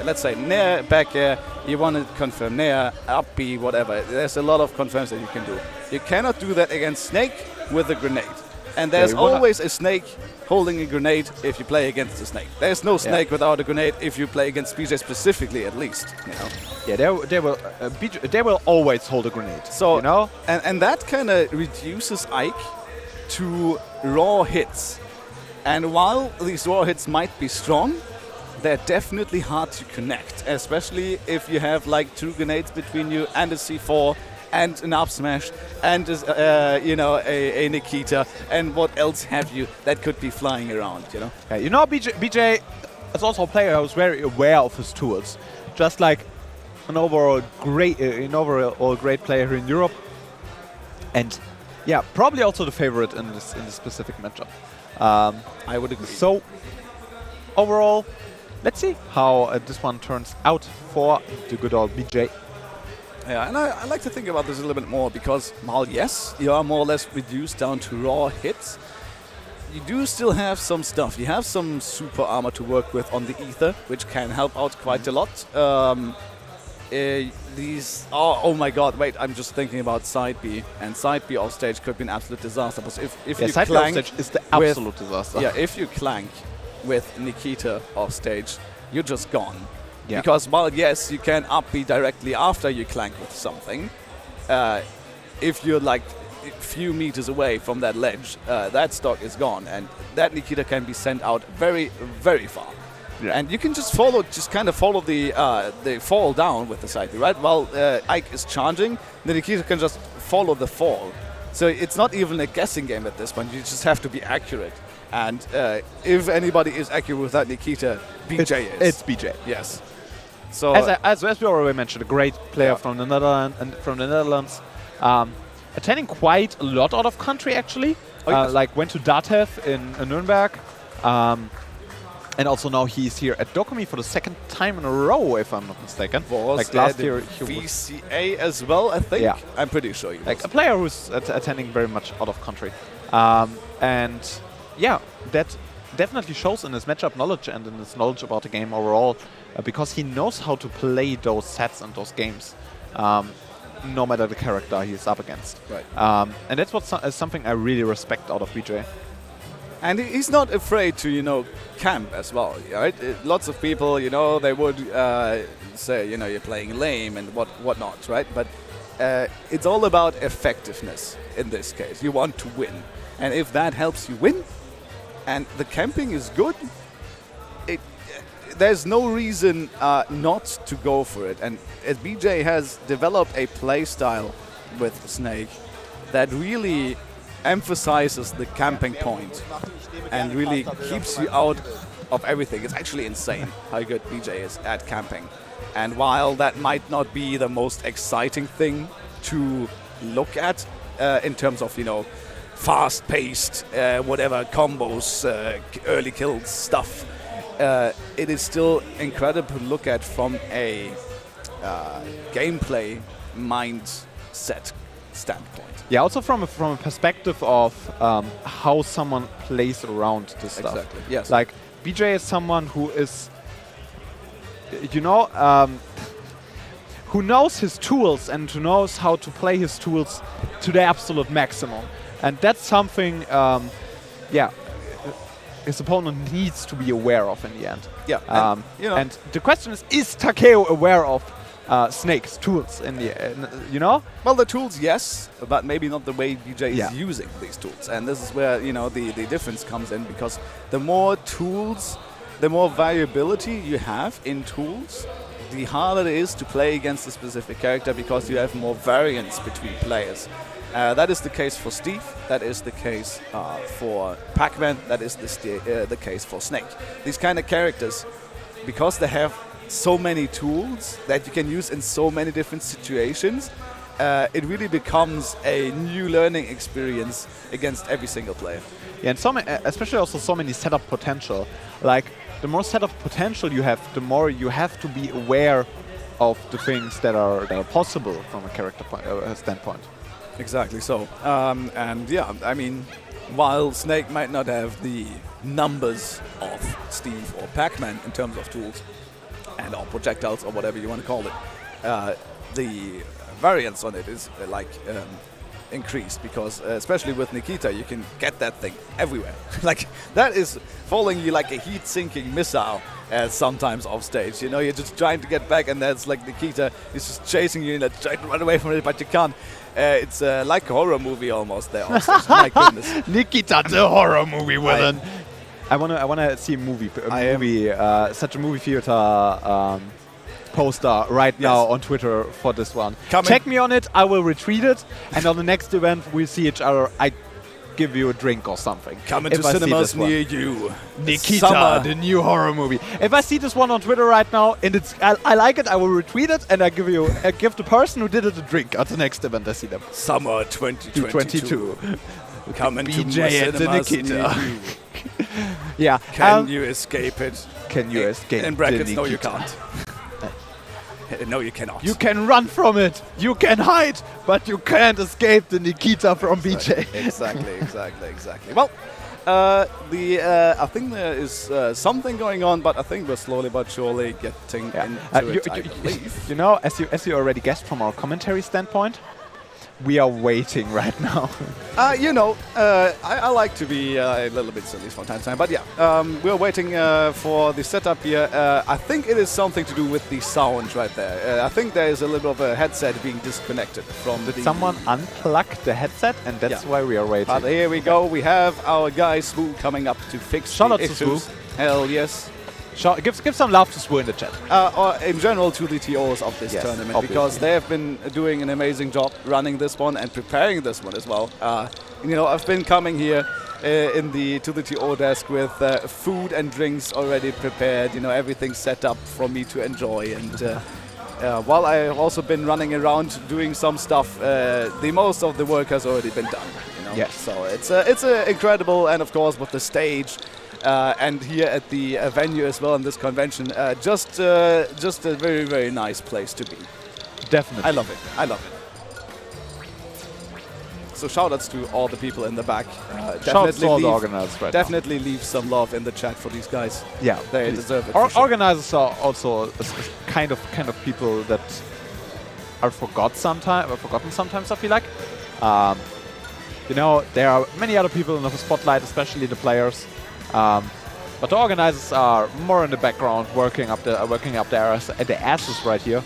let's say Nair, back air, you want to confirm Nair, up B, whatever. There's a lot of confirms that you can do. You cannot do that against Snake with a grenade. And there's always a Snake holding a grenade if you play against a Snake. There's no Snake without a grenade if you play against BeJay specifically, at least. You know? Yeah, they will always hold a grenade. So, you know? And that kind of reduces Ike to raw hits. And while these raw hits might be strong, they're definitely hard to connect, especially if you have like 2 grenades between you and a C4 and an up smash and a Nikita and what else have you that could be flying around, you know? Yeah, you know, BeJay is also a player who's very aware of his tools, just like an overall great player here in Europe, and yeah, probably also the favorite in this specific matchup. I would agree. So overall, let's see how this one turns out for the good old BeJay. Yeah, and I like to think about this a little bit more because, while yes, you are more or less reduced down to raw hits, you do still have some stuff. You have some super armor to work with on the ether, which can help out quite a lot. Oh my god, wait, I'm just thinking about side B, and side B off stage could be an absolute disaster. Because if you side B off stage is the absolute disaster. Yeah, if you clank with Nikita off stage, you're just gone. Yeah. Because while yes, you can up B directly after you clank with something, if you're like a few meters away from that ledge, that stock is gone, and that Nikita can be sent out very, very far. Yeah. And you can just kind of follow the fall down with the side B, right? While Ike is charging, the Nikita can just follow the fall. So it's not even a guessing game at this point. You just have to be accurate. And if anybody is accurate with that Nikita, BeJay is. It's BeJay. Yes. So as we already mentioned, a great player from the Netherlands, attending quite a lot out of country actually. Like went to DATEV in Nuremberg, and also now he's here at DoKomi for the 2nd time in a row, if I'm not mistaken. Like last year, VCA as well, I think. Yeah. I'm pretty sure. Like a player who's attending very much out of country, and yeah, that definitely shows in his matchup knowledge and in his knowledge about the game overall, because he knows how to play those sets and those games, no matter the character he's up against. Right. And that's something I really respect out of BeJay. And he's not afraid to, camp as well, right? Lots of people, they would say, you're playing lame and whatnot, right? But it's all about effectiveness in this case. You want to win. And if that helps you win, and the camping is good, there's no reason not to go for it. And BeJay has developed a play style with Snake that really emphasizes the camping point and really keeps you out of everything. It's actually insane how good BeJay is at camping. And while that might not be the most exciting thing to look at in terms of, fast-paced, whatever, combos, early kills stuff, it is still incredible to look at from a gameplay mindset standpoint. Yeah, also from a perspective of how someone plays around this stuff. Exactly, yes. Like, BeJay is someone who is, who knows his tools and who knows how to play his tools to the absolute maximum. And that's something, his opponent needs to be aware of in the end. Yeah. And the question is Takeo aware of Snake's tools in the Well, the tools, yes, but maybe not the way BeJay is using these tools. And this is where, the difference comes in, because the more tools, the more variability you have in tools, the harder it is to play against a specific character, because you have more variance between players. That is the case for Steve, that is the case for Pac-Man, that is the case for Snake. These kind of characters, because they have so many tools that you can use in so many different situations, it really becomes a new learning experience against every single player. Yeah, and especially also so many setup potential. Like, the more setup potential you have, the more you have to be aware of the things that are possible from a character standpoint. Exactly so. And yeah, I mean, while Snake might not have the numbers of Steve or Pac-Man in terms of tools, or projectiles or whatever you want to call it, the variance on it is increased, because especially with Nikita, you can get that thing everywhere. Like, that is following you like a heat-sinking missile sometimes off stage. You know, you're just trying to get back, and that's like Nikita is just chasing you, and you're trying to run away from it, but you can't. It's like a horror movie almost there off stage. My goodness. Nikita, the horror movie villain. I wanna see such a movie theater poster right now on Twitter for this one. Check me on it, I will retweet it, and on the next event we'll see each other. I give you a drink or something. Coming to cinemas near you. Nikita, the new horror movie. If I see this one on Twitter right now and I like it, I will retweet it, and I give the person who did it a drink at the next event I see them. Summer 2022. Coming to BeJay and the Nikita. Yeah. Can you escape it? Can you escape in brackets, the no you Nikita? can't. No, you cannot. You can run from it. You can hide, but you can't escape the Nikita from BeJay. Exactly. Well, I think there is something going on, but I think we're slowly but surely getting into it, I believe. You know, as you already guessed from our commentary standpoint, we are waiting right now. You know, I like to be a little bit silly from time to time, but yeah, we're waiting for the setup here. I think it is something to do with the sound right there. I think there is a little bit of a headset being disconnected from the... Someone unplugged the headset, and that's why we are waiting. But here we go. We have our guy Swoo coming up to fix the issues. Hell yes. Give some love to Swoo in the chat. Or in general to the TOs of this tournament, obviously, because they have been doing an amazing job running this one and preparing this one as well. You know, I've been coming here to the TO desk with food and drinks already prepared. You know, everything set up for me to enjoy. And while I've also been running around doing some stuff, the most of the work has already been done. You know? Yes. So it's incredible, and of course with the stage. And here at the venue as well in this convention, just a very, very nice place to be. Definitely. I love it. So shout-outs to all the people in the back. Shout-outs to all the organizers right Definitely leave some love in the chat for these guys. Yeah, they deserve it. Organizers are also kind of people that are forgotten sometimes, I feel like. You know, there are many other people in the spotlight, especially the players. But the organizers are more in the background, working up their asses right here,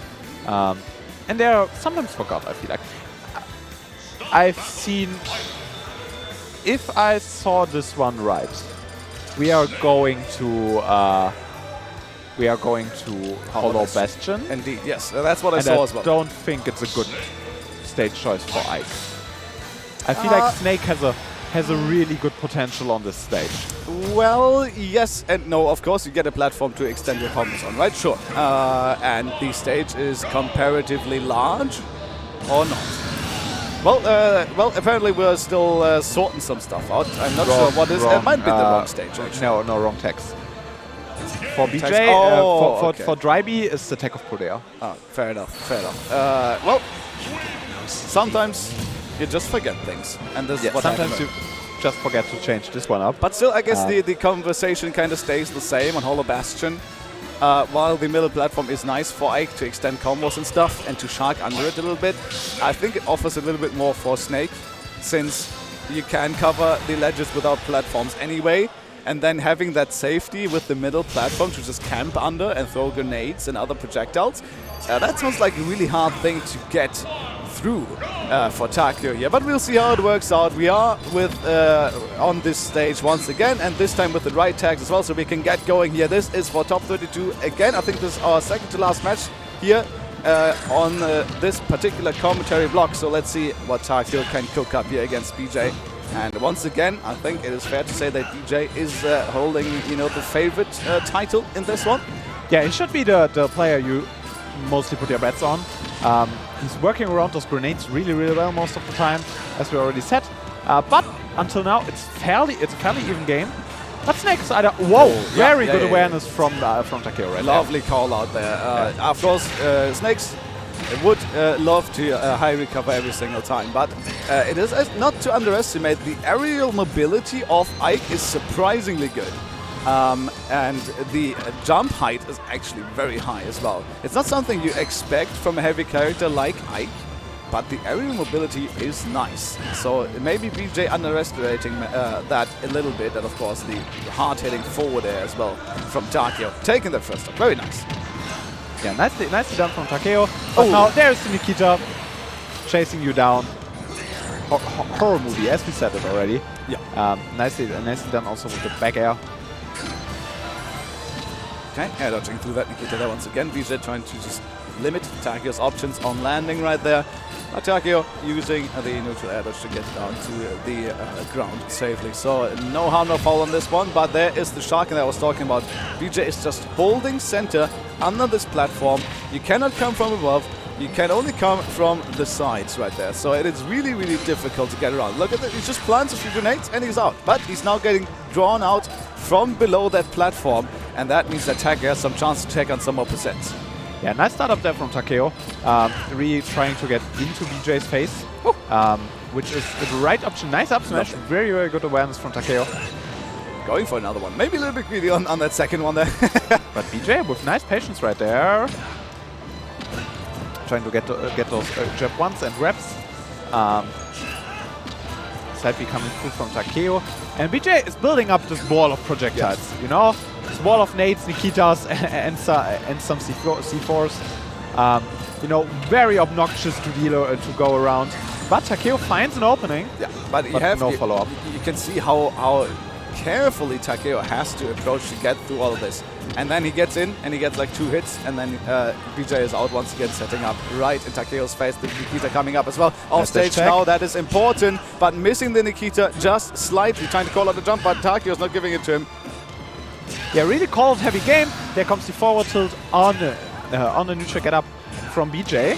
and they are sometimes forgot. I feel like I've seen. If I saw this one right, we are going to Hollow Bastion. Indeed, yes, that's what I saw as well. I don't think it's a good stage choice for Ike. I feel like Snake has a really good potential on this stage. Well, yes and no. Of course, you get a platform to extend your combos on, right? Sure. And the stage is comparatively large, or not? Well, apparently we're still sorting some stuff out. I'm not sure what is. It might be the wrong stage, actually. No, wrong text. For BeJay, for Dryby, it's the tech of Prodea. Oh, fair enough. Well, sometimes you just forget things, and this is what sometimes you just forget to change this one up. But still, I guess the conversation kind of stays the same on Hollow Bastion. While the middle platform is nice for Ike to extend combos and stuff and to shark under it a little bit, I think it offers a little bit more for Snake, since you can cover the ledges without platforms anyway, and then having that safety with the middle platform to just camp under and throw grenades and other projectiles, that sounds like a really hard thing to get through for Takeo here, but we'll see how it works out. We are on this stage once again, and this time with the right tags as well, so we can get going here. This is for top 32 again. I think this is our second to last match here on this particular commentary block, so let's see what Takeo can cook up here against BeJay. And once again, I think it is fair to say that BeJay is holding, you know, the favorite title in this one. Yeah, he should be the player you mostly put your bets on. He's working around those grenades really, really well most of the time, as we already said. But until now, it's a fairly even game. But Snake's either very good awareness from Takeo right Lovely call out there. Of course, Snakes would love to high recover every single time, but it is not to underestimate. The aerial mobility of Ike is surprisingly good. And the jump height is actually very high as well. It's not something you expect from a heavy character like Ike, but the aerial mobility is nice. So maybe BeJay underestimating that a little bit, and of course the hard-hitting forward air as well from Takeo. Taking the first stop, very nice. Yeah, nicely done from Takeo. But now there's Nikita chasing you down. Horror movie, as we said it already. Yeah. Nicely done also with the back air. Okay, air dodging through that Nikita there once again. BeJay trying to just limit Takeo's options on landing right there. Takeo using the neutral air dodge to get down to the ground safely. So no harm, no foul on this one, but there is the shark that I was talking about. BeJay is just holding center under this platform. You cannot come from above. You can only come from the sides right there. So it is really, really difficult to get around. Look at that, he just plants a few grenades and he's out. But he's now getting drawn out from below that platform, and that means that Takeo has some chance to take on some more percents. Yeah, nice start up there from Takeo. Really trying to get into BeJay's face, which is the right option. Nice up smash. Very, very good awareness from Takeo. Going for another one. Maybe a little bit greedy on that second one there. But BeJay with nice patience right there. Trying to get those jab ones and reps. Side B coming through from Takeo. And BeJay is building up this wall of projectiles, you know? This wall of nades, Nikitas, and some C4s. You know, very obnoxious to deal to go around. But Takeo finds an opening. Yeah, but you have no follow-up. You can see how carefully Takeo has to approach to get through all of this. And then he gets in and he gets like 2 hits, and then BeJay is out once again, setting up right in Takeo's face. The Nikita coming up as well. Off stage now, that is important, but missing the Nikita just slightly, trying to call out the jump, but Takeo's not giving it to him. Yeah, really called heavy game. There comes the forward tilt on the neutral get up from BeJay.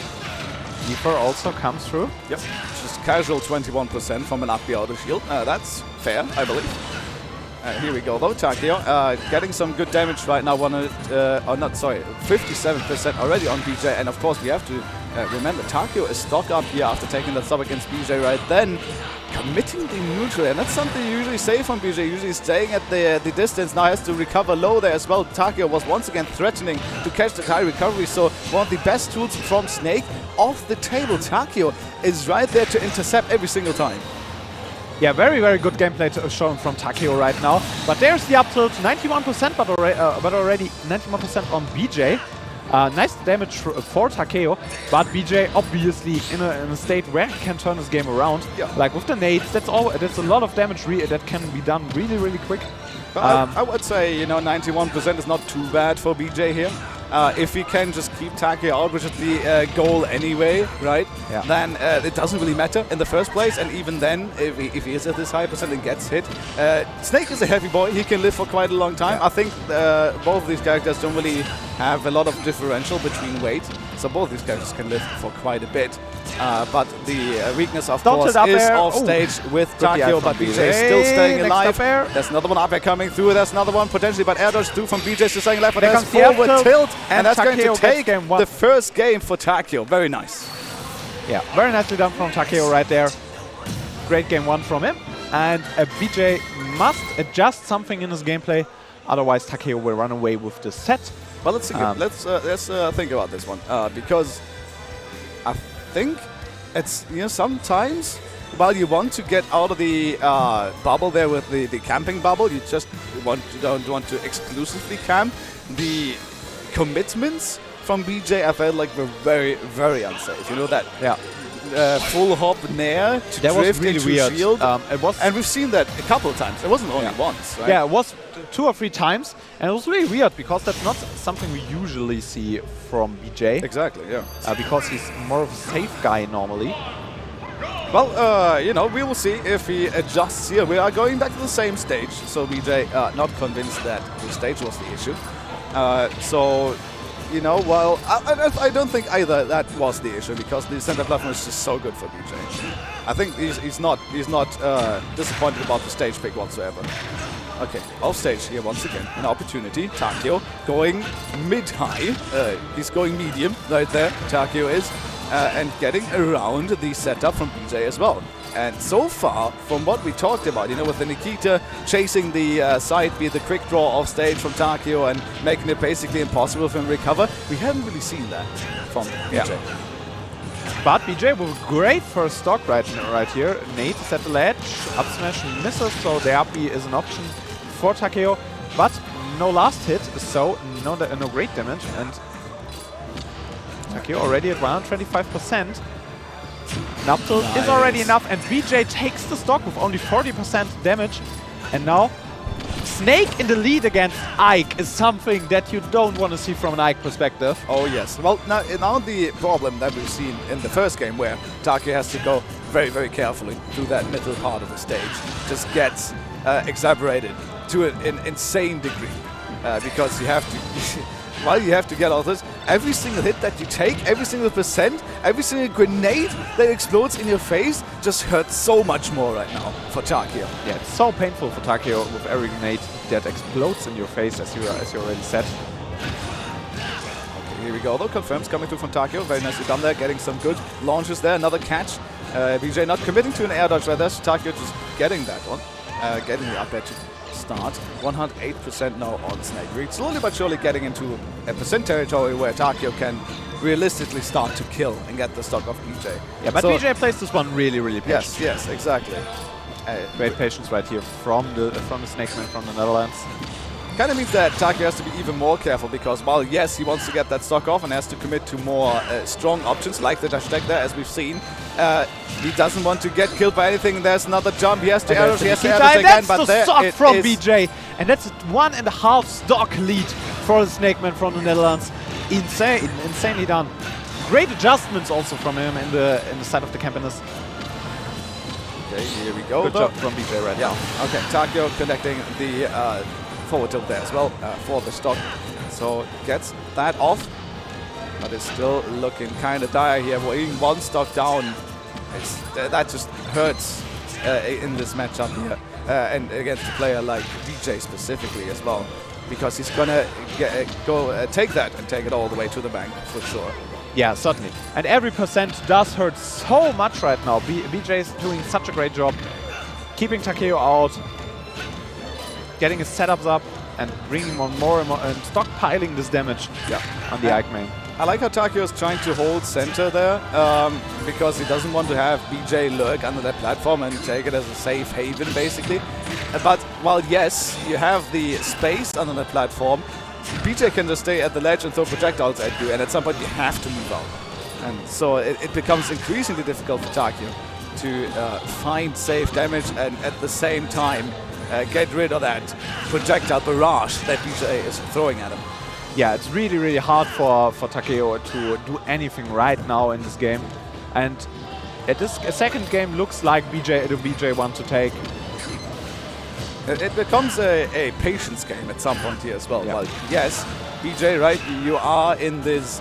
Deeper also comes through. Yep, just casual 21% from an up B auto shield. That's fair, I believe. Here we go though, Takeo getting some good damage right now. 57% already on BeJay, and of course we have to remember Takeo is stock up here after taking that stop against BeJay right then, committing the neutral, and that's something you usually say from BeJay, usually staying at the distance. Now has to recover low there as well. Takeo was once again threatening to catch the high recovery, so one of the best tools from Snake off the table. Takeo is right there to intercept every single time. Yeah, very, very good gameplay shown from Takeo right now. But there's the up tilt, 91%, but already 91% on BeJay. Nice damage for Takeo, but BeJay obviously in a state where he can turn his game around. Yeah. Like with the nades, that's a lot of damage that can be done really, really quick. But I would say, you know, 91% is not too bad for BeJay here. If he can just keep Takeo out, which is the goal anyway, right? Yeah. Then it doesn't really matter in the first place. And even then, if he is at this high percent and gets hit, Snake is a heavy boy. He can live for quite a long time. Yeah. I think both of these characters don't really have a lot of differential between weight, so both these characters can live for quite a bit. But the weakness, of course, is off stage with Takeo, but BeJay is still staying alive. There's another one up air coming through. There's another one potentially, but air dodge through from BeJay still staying alive. But there's forward tilt, and that's going to take the first game for Takeo. Very nice. Yeah, very nicely done from Takeo right there. Great game 1 from him. And BeJay must adjust something in his gameplay, otherwise Takeo will run away with the set. Well, let's think about this one, because I think it's, you know, sometimes while you want to get out of the bubble there with the camping bubble, you just don't want to exclusively camp. The commitments from BeJay, I felt like were very, very unsafe. You know that? Yeah. Full hop nair to that drift was really into weird. shield. And we've seen that a couple of times. It wasn't only once, right? Yeah, it was 2 or 3 times, and it was really weird because that's not something we usually see from BeJay. Exactly, yeah. Because he's more of a safe guy normally. Well, you know, we will see if he adjusts here. We are going back to the same stage, so BeJay not convinced that the stage was the issue. So, you know, well, I don't think either that was the issue, because the center platform is just so good for BeJay. I think he's not disappointed about the stage pick whatsoever. Okay, off stage here once again, an opportunity. Takeo going mid-high. He's going medium right there. Takeo is. and getting around the setup from BeJay as well. And so far, from what we talked about, you know, with the Nikita chasing the side B, the quick draw off stage from Takeo and making it basically impossible for him to recover, we haven't really seen that from BeJay. But BeJay with a great first stock right here. Nate is at the ledge, up smash misses, so the up B is an option for Takeo. But no last hit, so no great damage. And Takeo already at 125%. Up tilt is already enough, and BeJay takes the stock with only 40% damage. And now Snake in the lead against Ike is something that you don't want to see from an Ike perspective. Oh yes. Well, now the problem that we've seen in the first game, where Takeo has to go very, very carefully through that middle part of the stage, just gets exacerbated to an insane degree because you have to. Well, you have to get all this. Every single hit that you take, every single percent, every single grenade that explodes in your face just hurts so much more right now for Takeo. Yeah, it's so painful for Takeo with every grenade that explodes in your face, as you already said. Okay, here we go though. Confirms coming through from Takeo. Very nicely done there, getting some good launches there. Another catch. BeJay not committing to an air dodge right there, so Takeo just getting that one. Getting the up air to start. 108% now on Snake. We're slowly but surely getting into a percent territory where Takeo can realistically start to kill and get the stock of BeJay. Yeah, but so BeJay plays this one really, really patient. Yes, exactly. Great patience right here from the Snake Man from the Netherlands. Kind of means that Takeo has to be even more careful because, while yes, he wants to get that stock off and has to commit to more strong options like the dash attack there, as we've seen. He doesn't want to get killed by anything. There's another jump. He has to air again, but there stock from BeJay, and that's a 1.5 stock lead for the Snake Man from the Netherlands. Insanely done. Great adjustments also from him in the side of the campiness. Okay, here we go. Good job from BeJay right now. Okay, Takeo connecting the forward tilt there as well for the stock. So gets that off, but it's still looking kind of dire here. We're even one stock down. That just hurts in this matchup here. And against a player like BeJay specifically as well. Because he's gonna take that and take it all the way to the bank for sure. Yeah, certainly. And every percent does hurt so much right now. BeJay is doing such a great job keeping Takeo out, getting his setups up, and bringing on more and more, and stockpiling this damage on the Ike main. I like how Takeo is trying to hold center there because he doesn't want to have BeJay lurk under that platform and take it as a safe haven, basically. But while yes, you have the space under the platform, BeJay can just stay at the ledge and throw projectiles at you, and at some point you have to move out. And so it becomes increasingly difficult for Takeo to find safe damage and at the same time get rid of that projectile barrage that BeJay is throwing at him. Yeah, it's really, really hard for Takeo to do anything right now in this game. And this second game looks like BeJay want to take. It becomes a patience game at some point here as well. Yeah. Well, yes, BeJay, right, you are in this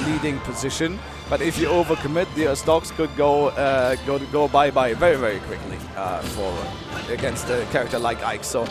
leading position, but if you overcommit, your stocks could go bye-bye very, very quickly against a character like Ike. So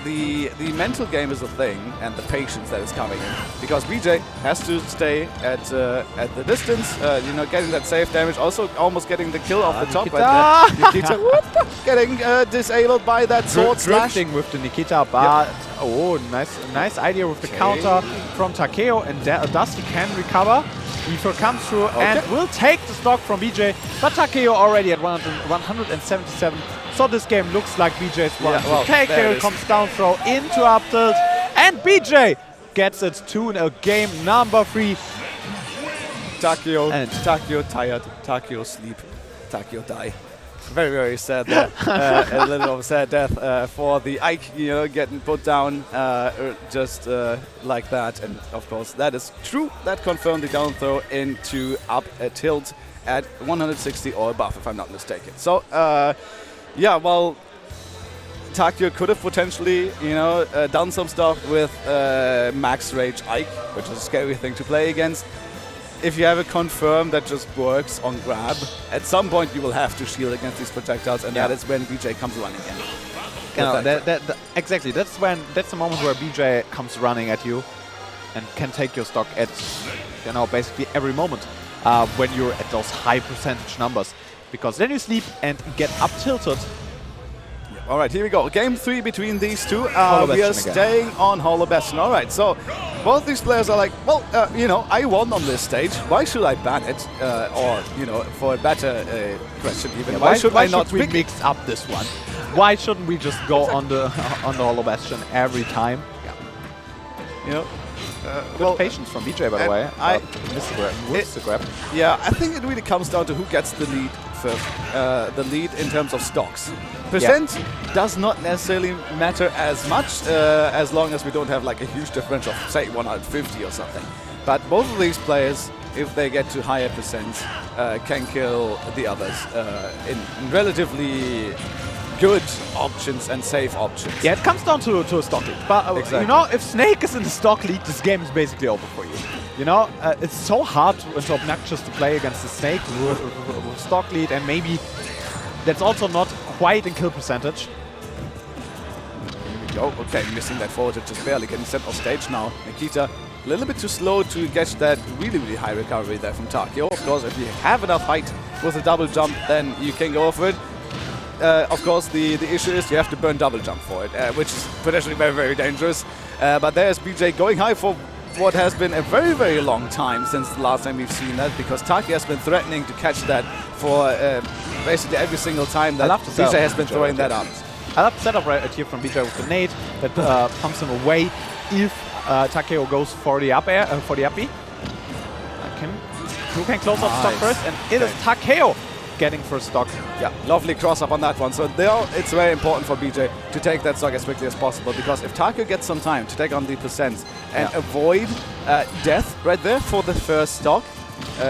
the mental game is a thing, and the patience that is coming in, because BeJay has to stay at the distance, you know, getting that safe damage, also almost getting the kill off the top. Nikita! Nikita getting disabled by that sword slash. Drifting with the Nikita, but oh, nice idea with the counter from Takeo, and Dusty can recover. Ether comes through and will take the stock from BeJay, but Takeo already at 177. So this game looks like BeJay's one. Takeo comes down throw into up tilt, and BeJay gets it to game number 3. Takeo tired, Takeo sleep, Takeo die. Very, very sad there. A little of a sad death for the Ike, you know, getting put down just like that. And of course, that is true. That confirmed the down throw into up tilt at 160 or above, if I'm not mistaken. So, yeah, well, Takeo could have potentially, you know, done some stuff with max rage Ike, which is a scary thing to play against. If you have a confirm that just works on grab, at some point you will have to shield against these projectiles, and that is when BeJay comes running in. Exactly. That's the moment where BeJay comes running at you and can take your stock at, you know, basically every moment. when you're at those high percentage numbers, because then you sleep and get up tilted. All right, here we go. Game 3 between these two. We are staying on Hollow Bastion. All right, so both these players are like, well, you know, I won on this stage. Why should I ban it? Or, you know, for a better question even, Yeah, why should I not we mix up this one? Why shouldn't we just go on the Hollow Bastion every time? Yeah. You know, good patience from BeJay, by the way. Missed the grab. Yeah, I think it really comes down to who gets the lead first. The lead in terms of stocks. Percent does not necessarily matter as much as long as we don't have like a huge differential of, say, 150 or something. But both of these players, if they get to higher percents, can kill the others in relatively good options and safe options. Yeah, it comes down to a stock lead. But exactly. you know, if Snake is in the stock lead, this game is basically over for you. You know, it's so hard and so obnoxious to play against the Snake with stock lead, and maybe that's also not quite in kill percentage. Here we go. Okay, missing that forward, just barely getting sent off stage now. Nikita a little bit too slow to get that really, really high recovery there from Takeo. Of course, if you have enough height with a double jump, then you can go for it. Of course, the issue is you have to burn double jump for it, which is potentially very, very dangerous. But there's BeJay going high for what has been a very, very long time since the last time we've seen that, because Takeo has been threatening to catch that for basically every single time that BeJay has been throwing that up. I love the setup right here from BeJay with the nade that pumps him away if Takeo goes for the up air, for the uppy. Who can close up stock first? And it is Takeo getting first stock. Yeah, lovely cross up on that one. So there, it's very important for BeJay to take that stock as quickly as possible, because if Takeo gets some time to take on the percents and avoid death right there for the first stock,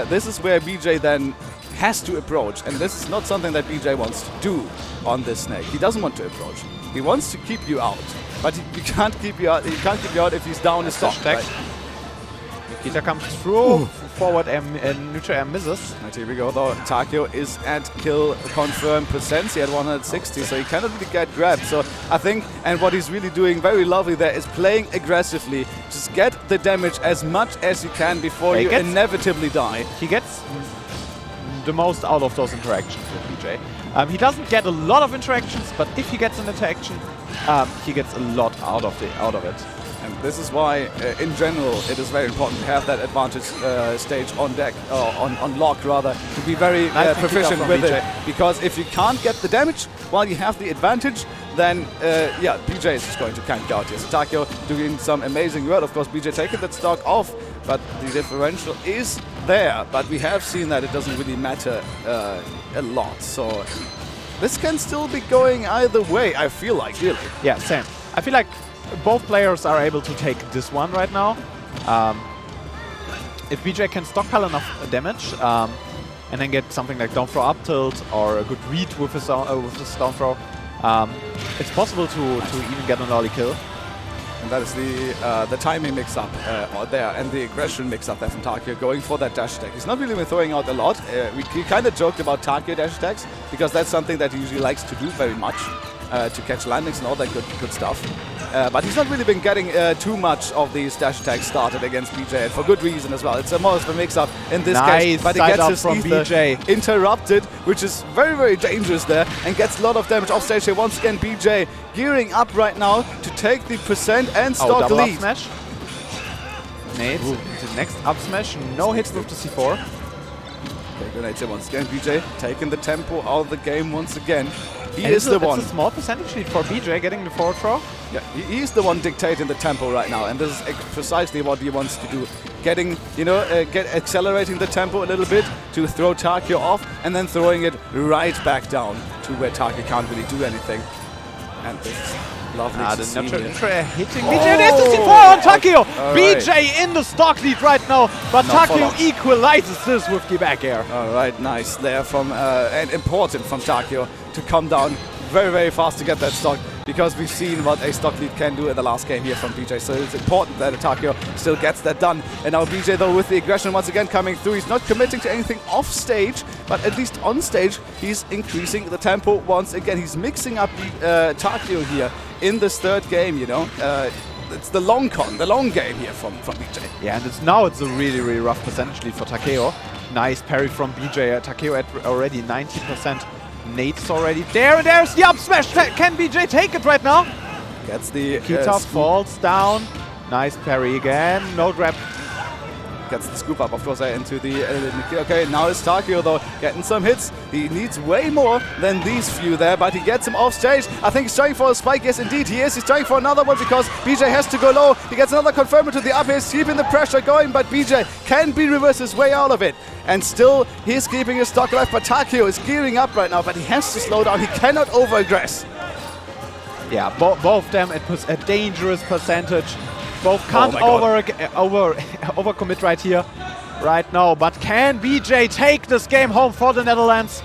this is where BeJay then has to approach, and this is not something that BeJay wants to do on this Snake. He doesn't want to approach. He wants to keep you out, but he can't keep you out. He can't keep you out if he's down his stock. Right? Nikita comes through, forward and neutral air misses. Right, here we go though. Takeo is at kill confirmed percents. He had 160, so he cannot really get grabbed. So I think, and what he's really doing very lovely there is playing aggressively. Just get the damage as much as you can before you inevitably die. He gets the most out of those interactions with BeJay. He doesn't get a lot of interactions, but if he gets an interaction, he gets a lot out of it. And this is why, in general, it is very important to have that advantage stage on deck, on lock rather, to be very proficient with it. Because if you can't get the damage while you have the advantage, then yeah, BeJay is just going to count out here. So Takeo doing some amazing work. Of course, BeJay taking that stock off, but the differential is there. But we have seen that it doesn't really matter a lot. So this can still be going either way, I feel like, really. Yeah, same. I feel like both players are able to take this one right now. If BeJay can stockpile enough damage and then get something like down throw up tilt or a good read with his down throw, it's possible to even get an early kill. And that is the timing mix-up there, and the aggression mix-up there from Takeo, going for that dash attack. He's not really been throwing out a lot. We kind of joked about Takeo dash attacks, because that's something that he usually likes to do very much, to catch landings and all that good stuff. But he's not really been getting too much of these dash attacks started against BeJay, and for good reason as well. It's more of a mix-up in this case, but he gets his BeJay interrupted, which is very, very dangerous there, and gets a lot of damage off stage here. Once again, BeJay gearing up right now to take the percent and stock lead. Up smash. Nades into the next up smash. No hits with the C4. Okay, grenades here once again. BeJay taking the tempo out of the game once again. He and is the one. It's a small percentage lead for BeJay getting the forward throw. Yeah, he's the one dictating the tempo right now, and this is precisely what he wants to do. Getting, you know, accelerating the tempo a little bit to throw Takeo off, and then throwing it right back down to where Takeo can't really do anything. And this is lovely to see. The hitting BeJay. There's the C4 on Takeo. BeJay in the stock lead right now, but Takeo equalizes this with the back air. All right, nice there from, and important from Takeo to come down very, very fast to get that stock, because we've seen what a stock lead can do in the last game here from BeJay. So it's important that Takeo still gets that done. And now BeJay, though, with the aggression once again coming through. He's not committing to anything off stage, but at least on stage, he's increasing the tempo once again. He's mixing up Takeo here in this third game, you know. It's the long game here from BeJay. Yeah, and now it's a really, really rough percentage lead for Takeo. Nice parry from BeJay. Takeo at already 90% nades already there, and there's the up smash. Can BeJay take it right now? Gets the Kita falls down. Nice parry again. No grab. Gets the scoop up, of course, into the... okay, now it's Takeo, though, getting some hits. He needs way more than these few there, but he gets him off stage. I think he's trying for a spike. Yes, indeed, he is. He's trying for another one because BeJay has to go low. He gets another confirmer to the up. He's keeping the pressure going, but BeJay can reverse his way out of it. And still, he's keeping his stock alive, but Takeo is gearing up right now, but he has to slow down. He cannot over-aggress. Yeah, both of them at a dangerous percentage. Both can't overcommit right here, right now. But can BeJay take this game home for the Netherlands?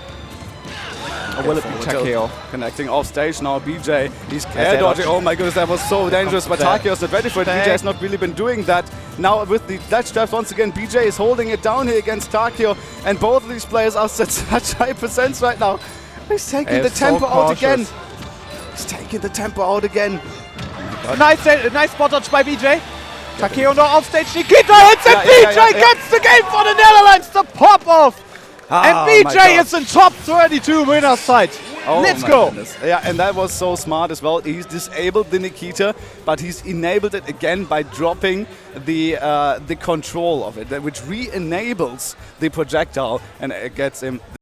Or will it be Takeo? Connecting off stage now, BeJay. He's air dodging. Oh my goodness, that was so dangerous. But Takeo's not ready for it. BeJay has not really been doing that. Now with the ledge traps once again, BeJay is holding it down here against Takeo. And both of these players are at such high percents right now. He's taking the tempo out again. He's taking the tempo out again. Nice spot dodge by BeJay. Takeo now off stage. Nikita hits and BeJay gets the game for the Netherlands. The pop off. And BeJay is in top 32 winner's side. Oh, let's go. Goodness. Yeah, and that was so smart as well. He's disabled the Nikita, but he's enabled it again by dropping the control of it, which re-enables the projectile, and it gets him